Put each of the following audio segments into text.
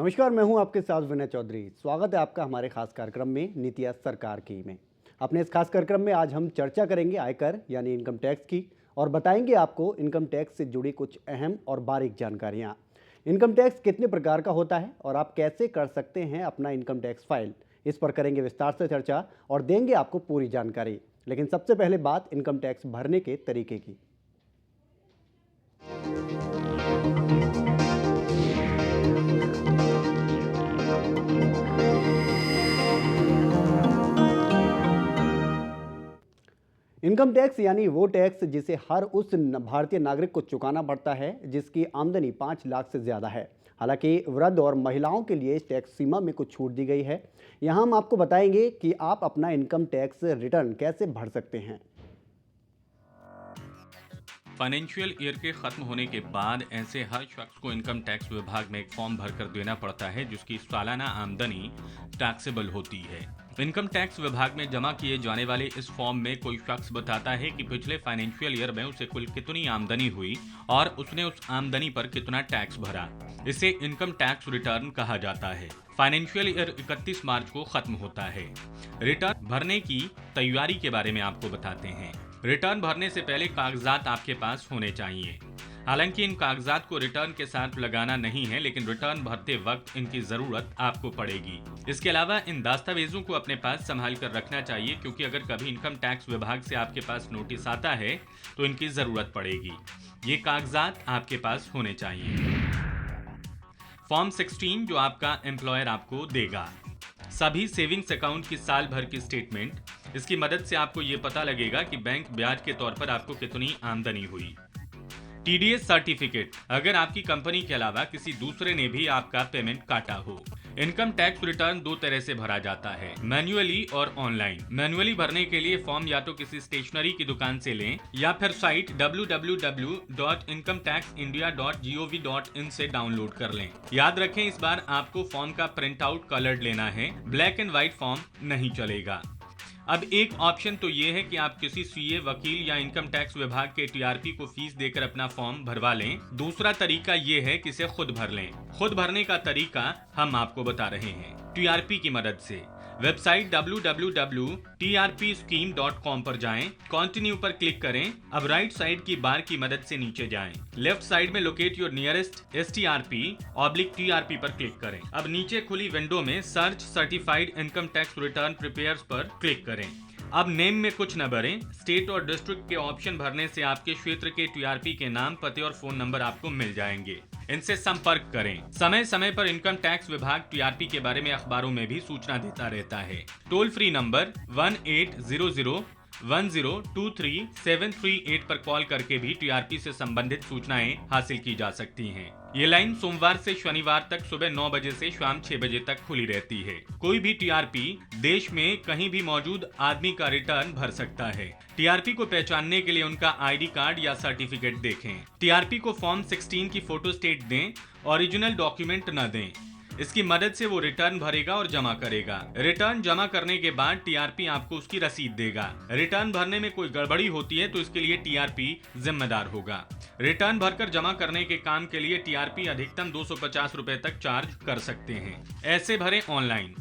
नमस्कार, मैं हूं आपके साथ विनय चौधरी। स्वागत है आपका हमारे खास कार्यक्रम में नीतियाँ सरकार की में। अपने इस खास कार्यक्रम में आज हम चर्चा करेंगे आयकर यानी इनकम टैक्स की और बताएंगे आपको इनकम टैक्स से जुड़ी कुछ अहम और बारीक जानकारियां। इनकम टैक्स कितने प्रकार का होता है और आप कैसे कर सकते हैं अपना इनकम टैक्स फाइल, इस पर करेंगे विस्तार से चर्चा और देंगे आपको पूरी जानकारी। लेकिन सबसे पहले बात इनकम टैक्स भरने के तरीके की। इनकम टैक्स यानी वो टैक्स जिसे हर उस भारतीय नागरिक को चुकाना पड़ता है जिसकी आमदनी 5 लाख से ज़्यादा है। हालांकि वृद्ध और महिलाओं के लिए इस टैक्स सीमा में कुछ छूट दी गई है। यहाँ हम आपको बताएंगे कि आप अपना इनकम टैक्स रिटर्न कैसे भर सकते हैं। फाइनेंशियल ईयर के खत्म होने के बाद ऐसे हर शख्स को इनकम टैक्स विभाग में एक फॉर्म भरकर देना पड़ता है जिसकी सालाना आमदनी टैक्सेबल होती है। इनकम टैक्स विभाग में जमा किए जाने वाले इस फॉर्म में कोई शख्स बताता है कि पिछले फाइनेंशियल ईयर में उसे कुल कितनी आमदनी हुई और उसने उस आमदनी पर कितना टैक्स भरा। इसे इनकम टैक्स रिटर्न कहा जाता है। फाइनेंशियल ईयर 31 मार्च को खत्म होता है। रिटर्न भरने की तैयारी के बारे में आपको बताते हैं। रिटर्न भरने से पहले कागजात आपके पास होने चाहिए। हालांकि इन कागजात को रिटर्न के साथ लगाना नहीं है, लेकिन रिटर्न भरते वक्त इनकी जरूरत आपको पड़ेगी। इसके अलावा इन दस्तावेजों को अपने पास संभाल कर रखना चाहिए, क्योंकि अगर कभी इनकम टैक्स विभाग से आपके पास नोटिस आता है तो इनकी जरूरत पड़ेगी। ये कागजात आपके पास होने चाहिए। फॉर्म 16 जो आपका एम्प्लॉयर आपको देगा, सभी सेविंग्स अकाउंट की साल भर की स्टेटमेंट। इसकी मदद से आपको ये पता लगेगा कि बैंक ब्याज के तौर पर आपको कितनी आमदनी हुई। टीडीएस सर्टिफिकेट, अगर आपकी कंपनी के अलावा किसी दूसरे ने भी आपका पेमेंट काटा हो। इनकम टैक्स रिटर्न दो तरह से भरा जाता है, मैन्युअली और ऑनलाइन। मैन्युअली भरने के लिए फॉर्म या तो किसी स्टेशनरी की दुकान से लें या फिर साइट www.incometaxindia.gov.in से डाउनलोड कर लें। याद रखें, इस बार आपको फॉर्म का प्रिंट आउट कलर्ड लेना है, ब्लैक एंड व्हाइट फॉर्म नहीं चलेगा। अब एक ऑप्शन तो ये है कि आप किसी सीए, वकील या इनकम टैक्स विभाग के टीआरपी को फीस देकर अपना फॉर्म भरवा लें। दूसरा तरीका ये है कि इसे खुद भर लें। खुद भरने का तरीका हम आपको बता रहे हैं टीआरपी की मदद से। वेबसाइट www.trpscheme.com पर जाएं, कंटिन्यू पर क्लिक करें। अब राइट साइड की बार की मदद से नीचे जाएं। लेफ्ट साइड में लोकेट योर नियरेस्ट STRP/TRP पर क्लिक करें। अब नीचे खुली विंडो में search certified income tax return prepares पर क्लिक करें। अब नेम में कुछ न भरें। स्टेट और डिस्ट्रिक्ट के ऑप्शन भरने से आपके क्षेत्र के टीआरपी के नाम, पते और फोन नंबर आपको मिल जाएंगे। इनसे संपर्क करें। समय समय पर इनकम टैक्स विभाग टीआरपी के बारे में अखबारों में भी सूचना देता रहता है। टोल फ्री नंबर 1800-1023-738 पर कॉल करके भी टीआरपी से संबंधित सूचनाएं हासिल की जा सकती हैं। ये लाइन सोमवार से शनिवार तक सुबह 9 बजे से शाम 6 बजे तक खुली रहती है। कोई भी टीआरपी देश में कहीं भी मौजूद आदमी का रिटर्न भर सकता है। टीआरपी को पहचानने के लिए उनका आईडी कार्ड या सर्टिफिकेट देखें। टीआरपी को फॉर्म 16 की फोटो स्टेट दें, ओरिजिनल डॉक्यूमेंट न दें। इसकी मदद से वो रिटर्न भरेगा और जमा करेगा। रिटर्न जमा करने के बाद टीआरपी आपको उसकी रसीद देगा। रिटर्न भरने में कोई गड़बड़ी होती है तो इसके लिए टीआरपी जिम्मेदार होगा। रिटर्न भरकर जमा करने के काम के लिए टीआरपी अधिकतम 250 रुपए तक चार्ज कर सकते हैं। ऐसे भरें ऑनलाइन।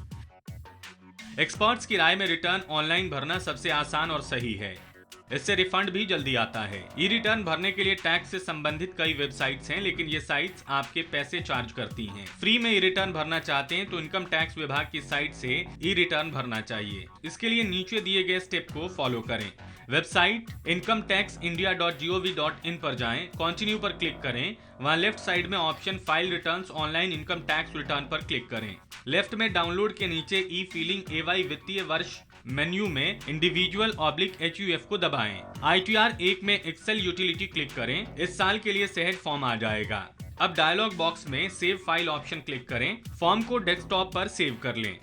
एक्सपर्ट्स की राय में रिटर्न ऑनलाइन भरना सबसे आसान और सही है। इससे रिफंड भी जल्दी आता है। ई रिटर्न भरने के लिए टैक्स से संबंधित कई वेबसाइट्स हैं, लेकिन ये साइट्स आपके पैसे चार्ज करती हैं। फ्री में ई रिटर्न भरना चाहते हैं तो इनकम टैक्स विभाग की साइट से ई रिटर्न भरना चाहिए। इसके लिए नीचे दिए गए स्टेप को फॉलो करें। वेबसाइट incometaxindia.gov.in पर जाएं, कंटिन्यू पर क्लिक करें। वहां लेफ्ट साइड में option file returns online income tax return पर क्लिक करें। लेफ्ट में डाउनलोड के नीचे ई फीलिंग AY वित्तीय वर्ष मेन्यू में individual/HUF को दबाएं। ITR 1 में एक्सेल यूटिलिटी क्लिक करें। इस साल के लिए सहज फॉर्म आ जाएगा। अब डायलॉग बॉक्स में सेव फाइल ऑप्शन क्लिक करें। फॉर्म को डेस्कटॉप पर सेव कर लें।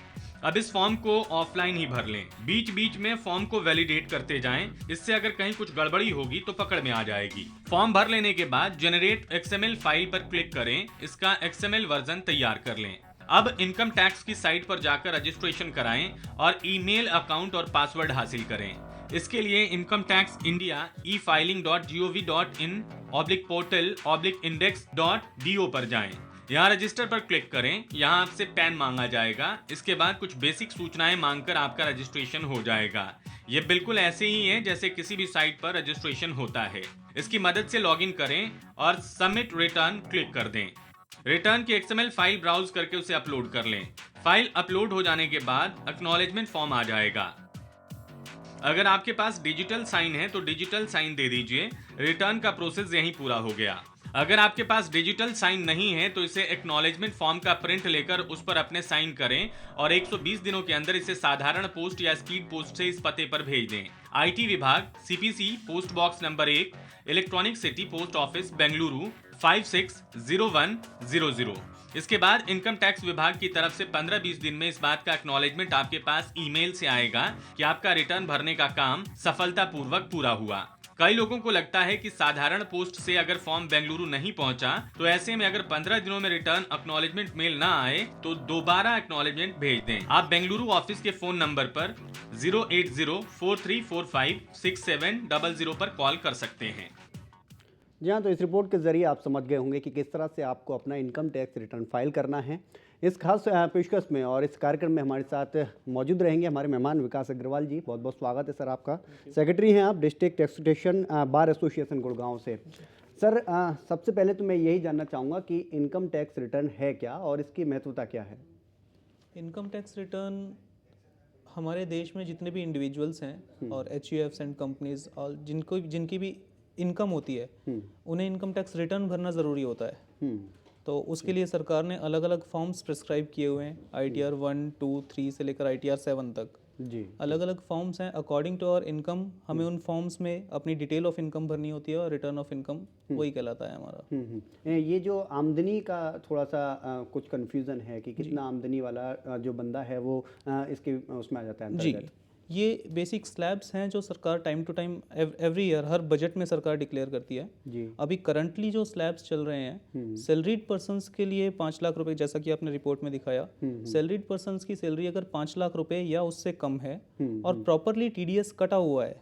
अब इस फॉर्म को ऑफलाइन ही भर लें। बीच बीच में फॉर्म को वैलिडेट करते जाएं। इससे अगर कहीं कुछ गड़बड़ी होगी तो पकड़ में आ जाएगी। फॉर्म भर लेने के बाद जनरेट XML फाइल पर क्लिक करें। इसका XML वर्जन तैयार कर लें। अब इनकम टैक्स की साइट पर जाकर रजिस्ट्रेशन कराएं और ईमेल अकाउंट और पासवर्ड हासिल करें। इसके लिए इनकम टैक्स इंडिया efiling.gov.in/portal/index.do पर जाएं। यहाँ रजिस्टर पर क्लिक करें। यहाँ आपसे पैन मांगा जाएगा। इसके बाद कुछ बेसिक सूचनाएं मांगकर आपका रजिस्ट्रेशन हो जाएगा। ये बिल्कुल ऐसे ही है जैसे किसी भी साइट पर रजिस्ट्रेशन होता है। इसकी मदद से लॉगिन करें और सबमिट रिटर्न क्लिक कर दें। रिटर्न की XML फाइल ब्राउज करके उसे अपलोड कर लें। फाइल अपलोड हो जाने के बाद एक्नॉलेजमेंट फॉर्म आ जाएगा। अगर आपके पास डिजिटल साइन है तो डिजिटल साइन दे दीजिए। रिटर्न का प्रोसेस यहीं पूरा हो गया। अगर आपके पास डिजिटल साइन नहीं है तो इसे एक्नॉलेजमेंट फॉर्म का प्रिंट लेकर उस पर अपने साइन करें और 120 दिनों के अंदर इसे साधारण पोस्ट या स्पीड पोस्ट से इस पते पर भेज दें। IT विभाग, CPC, post box number 1, electronic city, post office, Bengaluru 560100। इसके बाद इनकम टैक्स विभाग की तरफ से 15-20 दिन में इस बात का एक्नॉलेजमेंट आपके पास ईमेल से आएगा कि आपका रिटर्न भरने का काम सफलतापूर्वक पूरा हुआ। कई लोगों को लगता है कि साधारण पोस्ट से अगर फॉर्म बेंगलुरु नहीं पहुंचा तो ऐसे में अगर 15 दिनों में रिटर्न एक्नॉलेजमेंट मेल ना आए तो दोबारा एक्नॉलेजमेंट भेज दें। आप बेंगलुरु ऑफिस के फोन नंबर पर 08043456700 पर कॉल कर सकते हैं। जी हाँ, तो इस रिपोर्ट के जरिए आप समझ गए होंगे कि किस तरह से आपको अपना इनकम टैक्स रिटर्न फाइल करना है। इस खास पेशकश में और इस कार्यक्रम में हमारे साथ मौजूद रहेंगे हमारे मेहमान विकास अग्रवाल जी। बहुत बहुत स्वागत है सर आपका। सेक्रेटरी हैं आप district taxation bar association Gurgaon से। सर सबसे पहले तो मैं यही जानना चाहूँगा कि इनकम टैक्स रिटर्न है क्या और इसकी महत्वता क्या है? इनकम टैक्स रिटर्न हमारे देश में जितने भी इंडिविजुअल्स हैं और HUFs एंड कंपनीज और जिनकी भी इनकम होती है उन्हें इनकम टैक्स रिटर्न भरना ज़रूरी होता है। तो उसके लिए सरकार ने अलग अलग फॉर्म्स प्रिस्क्राइब किए हुए हैं। ITR 1, 2, 3 से लेकर ITR 7 तक जी अलग अलग फॉर्म्स हैं। अकॉर्डिंग टू आवर इनकम हमें उन फॉर्म्स में अपनी डिटेल ऑफ इनकम भरनी होती है और रिटर्न ऑफ इनकम वही कहलाता है हमारा। ये जो आमदनी का थोड़ा सा कुछ कंफ्यूजन है कि कितना आमदनी वाला जो बंदा है वो इसके उसमें आ जाता है जी, अंतर्गत। ये बेसिक स्लैब्स हैं जो सरकार time to time every year हर बजट में सरकार डिक्लेयर करती है। जी अभी करंटली जो स्लैब्स चल रहे हैं सैलरीड पर्सन्स के लिए 5 लाख रुपए, जैसा कि आपने रिपोर्ट में दिखाया, सैलरीड पर्सन्स की सैलरी अगर 5 लाख रुपए या उससे कम है और प्रॉपरली TDS कटा हुआ है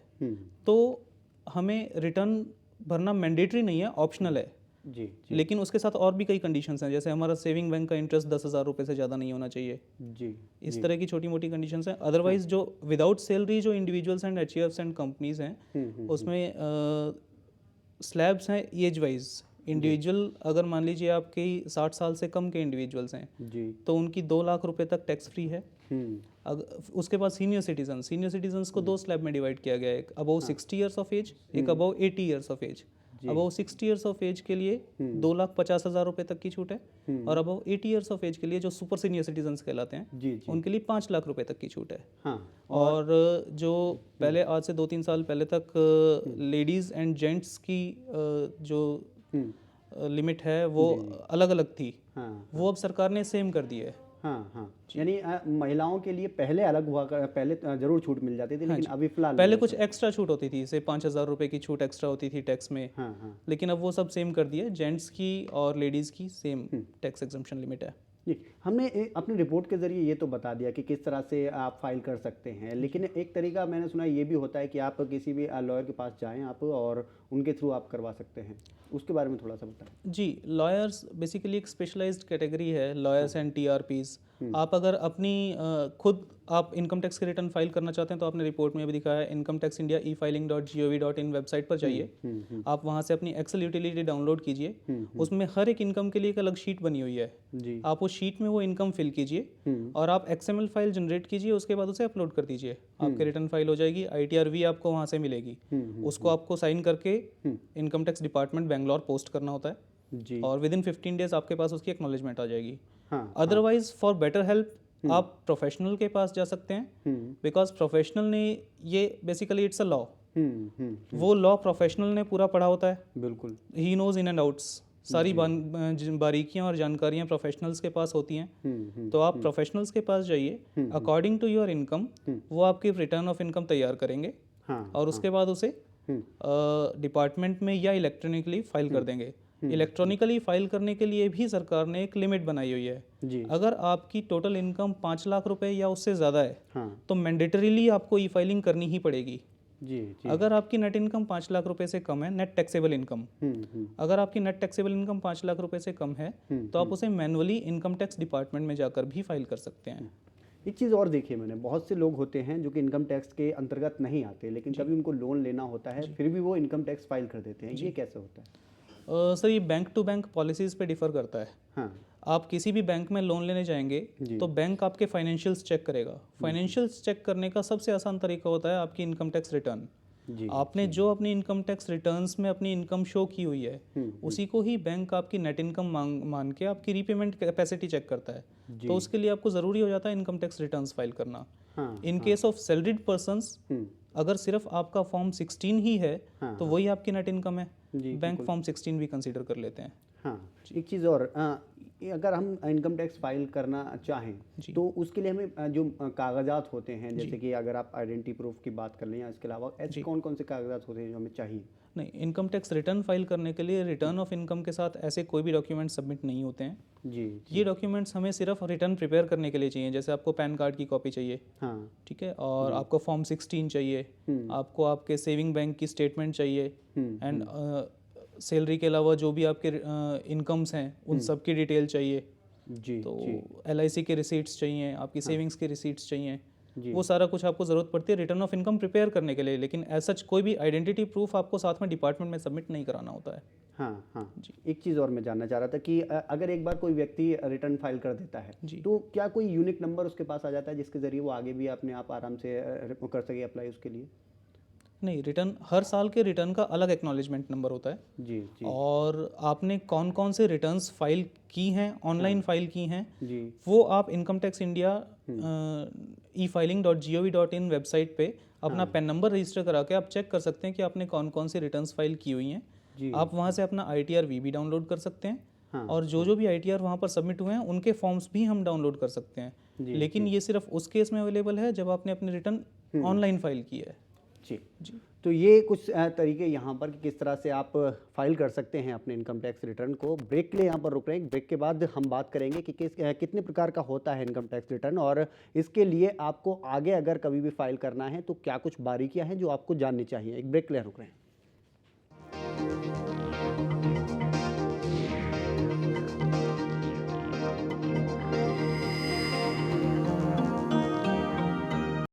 तो हमें रिटर्न भरना मैंडेटरी नहीं है, ऑप्शनल है। जी लेकिन उसके साथ और भी कई कंडीशंस हैं, जैसे हमारा सेविंग बैंक का इंटरेस्ट 10,000 रुपये से ज़्यादा नहीं होना चाहिए। जी इस तरह की छोटी मोटी कंडीशंस हैं। अदरवाइज जो विदाउट सैलरी जो individuals and HUFs and companies हैं उसमें स्लैब्स हैं एज वाइज। इंडिविजुअल अगर मान लीजिए आपके 60 साल से कम के इंडिविजुअल्स हैं जी तो उनकी 2 लाख रुपए तक टैक्स फ्री है। उसके बाद सीनियर सिटीजन्स को 2 स्लैब में डिवाइड किया गया है, एक अबव 60 ईयर्स ऑफ एज, एक above 80 years of age. Above 60 years of age के लिए 2,50,000 रुपए तक की छूट है और अबव 80 ईयर्स ऑफ एज के लिए जो सुपर सीनियर सिटीजन्स कहलाते हैं जी उनके लिए 5 लाख रुपए तक की छूट है। हाँ और जो पहले आज से 2-3 साल पहले तक लेडीज़ एंड जेंट्स की जो लिमिट है वो अलग अलग थी, हाँ वो अब सरकार ने सेम कर दी है। हाँ हाँ, यानी महिलाओं के लिए पहले अलग हुआ पहले जरूर छूट मिल जाती थी लेकिन अभी फिलहाल पहले कुछ एक्स्ट्रा छूट होती थी, से 5,000 रुपए की छूट एक्स्ट्रा होती थी टैक्स में, हाँ हाँ लेकिन अब वो सब सेम कर दिए। जेंट्स की और लेडीज़ की सेम टैक्स एग्जम्पशन लिमिट है। जी, हमने अपनी रिपोर्ट के जरिए ये तो बता दिया कि किस तरह से आप फाइल कर सकते हैं, लेकिन एक तरीका मैंने सुना ये भी होता है कि आप किसी भी लॉयर के पास जाएं आप और उनके थ्रू आप करवा सकते हैं, उसके बारे में थोड़ा सा बताएं। जी, लॉयर्स बेसिकली एक स्पेशलाइज्ड कैटेगरी है, लॉयर्स एंड TRPs। आप अगर अपनी खुद आप इनकम टैक्स के रिटर्न फाइल करना चाहते हैं तो आपने रिपोर्ट में भी दिखाया है, income tax India e-filing.gov.in website पर जाइए। आप वहाँ से अपनी एक्सेल यूटिलिटी डाउनलोड कीजिए। उसमें हर एक इनकम के लिए एक अलग शीट बनी हुई है जी आप उस शीट में वो इनकम फिल कीजिए और आप XML फाइल जनरेट कीजिए, उसके बाद उसे अपलोड कर दीजिए, आपकी रिटर्न फाइल हो जाएगी। ITR-V आपको वहाँ से मिलेगी, उसको आपको साइन करके income tax department Bangalore post करना होता है जी और विद इन 15 डेज आपके पास उसकी एक्नॉलेजमेंट आ जाएगी। हाँ अदरवाइज फॉर बेटर हेल्प आप प्रोफेशनल के पास जा सकते हैं, बिकॉज प्रोफेशनल ने ये बेसिकली इट्स अ लॉ, वो लॉ प्रोफेशनल ने पूरा पढ़ा होता है, बिल्कुल ही नोज इन एंड आउट्स, सारी बारीकियां और जानकारियां प्रोफेशनल्स के पास होती हैं। तो आप प्रोफेशनल्स के पास जाइए, अकॉर्डिंग टू योर इनकम वो आपकी रिटर्न ऑफ इनकम तैयार करेंगे हाँ और उसके बाद उसे डिपार्टमेंट में या इलेक्ट्रॉनिकली फाइल कर देंगे। इलेक्ट्रॉनिकली फाइल करने के लिए भी सरकार ने एक लिमिट बनाई हुई है। जी अगर आपकी टोटल इनकम 5 लाख रुपए या उससे ज़्यादा है हाँ तो मैंडेटरीली आपको ई फाइलिंग करनी ही पड़ेगी। जी जी। अगर आपकी नेट इनकम 5 लाख रुपए से कम है, नेट टैक्सेबल इनकम, अगर आपकी नेट टैक्सेबल इनकम 5 लाख रुपए से कम है तो आप उसे मैनुअली इनकम टैक्स डिपार्टमेंट में जाकर भी फाइल कर सकते हैं। एक चीज़ और देखिए मैंने, बहुत से लोग होते हैं जो कि इनकम टैक्स के अंतर्गत नहीं आते, लेकिन कभी उनको लोन लेना होता है फिर भी वो इनकम टैक्स फाइल कर देते हैं, ये कैसे होता है? सर ये बैंक टू बैंक पॉलिसीज़ पे डिफ़र करता है। हाँ आप किसी भी बैंक में लोन लेने जाएंगे तो बैंक आपके फाइनेंशियल्स चेक करेगा। फाइनेंशियल्स चेक करने का सबसे आसान तरीका होता है आपकी इनकम टैक्स रिटर्न। जी। आपने जो अपनी इनकम टैक्स रिटर्न्स में अपनी इनकम शो की हुई है उसी को ही बैंक आपकी नेट इनकम मान के आपकी रीपेमेंट कैपेसिटी चेक करता है। तो उसके लिए आपको ज़रूरी हो जाता है इनकम टैक्स रिटर्न्स फाइल करना। In case of salaried persons, अगर सिर्फ आपका फॉर्म 16 ही है तो वही आपकी नेट इनकम है, बैंक फॉर्म 16 भी कंसीडर कर लेते हैं। हाँ, एक चीज़ और, अगर हम इनकम टैक्स फाइल करना चाहें तो उसके लिए हमें जो कागजात होते हैं, जैसे कि अगर आप आइडेंटिटी प्रूफ की बात कर लें या इसके अलावा ऐसे कौन कौन से कागजात होते हैं जो हमें चाहिए? नहीं, इनकम टैक्स रिटर्न फाइल करने के लिए रिटर्न ऑफ इनकम के साथ ऐसे कोई भी डॉक्यूमेंट सबमिट नहीं होते हैं। जी। ये डॉक्यूमेंट्स हमें सिर्फ रिटर्न प्रिपेयर करने के लिए चाहिए। जैसे आपको पैन कार्ड की कॉपी चाहिए, हाँ ठीक है, और आपको फॉर्म 16 चाहिए, आपको आपके सेविंग बैंक की स्टेटमेंट चाहिए, एंड सैलरी के अलावा जो भी आपके इनकम्स हैं उन सब की डिटेल चाहिए। जी। तो LIC के रिसीट्स चाहिए, आपकी सेविंग्स के रिसीट्स चाहिए, जी। वो सारा कुछ आपको ज़रूरत पड़ती है रिटर्न ऑफ इनकम प्रिपेयर करने के लिए। लेकिन एज सच कोई भी आइडेंटिटी प्रूफ आपको साथ में डिपार्टमेंट में सबमिट नहीं कराना होता है। हाँ हाँ जी। एक चीज़ और मैं जानना चाह रहा था कि अगर एक बार कोई व्यक्ति रिटर्न फाइल कर देता है तो क्या कोई यूनिक नंबर उसके पास आ जाता है जिसके ज़रिए वो आगे भी अपने आप आराम से कर सके अप्लाई उसके लिए? नहीं, रिटर्न हर साल के रिटर्न का अलग एक्नॉलेजमेंट नंबर होता है। जी जी। और आपने कौन कौन से रिटर्न्स फाइल की हैं, ऑनलाइन फाइल की हैं, जी। वो आप income tax India e-filing.gov.in website पे अपना पैन नंबर रजिस्टर करा के आप चेक कर सकते हैं कि आपने कौन कौन सी रिटर्न्स फाइल की हुई हैं। आप वहाँ से अपना ITR-V भी डाउनलोड कर सकते हैं, और जो भी ITR वहाँ पर सबमिट हुए हैं उनके फॉर्म्स भी हम डाउनलोड कर सकते हैं। लेकिन ये सिर्फ उस केस में अवेलेबल है जब आपने अपनी रिटर्न ऑनलाइन फाइल की है। जी जी। तो ये कुछ तरीके यहाँ पर कि किस तरह से आप फाइल कर सकते हैं अपने इनकम टैक्स रिटर्न को। ब्रेक के लिए यहाँ पर रुक रहे हैं, ब्रेक के बाद हम बात करेंगे कि कितने प्रकार का होता है इनकम टैक्स रिटर्न, और इसके लिए आपको आगे अगर कभी भी फाइल करना है तो क्या कुछ बारीकियाँ हैं जो आपको जाननी चाहिए। एक ब्रेक के लिए रुक रहे हैं।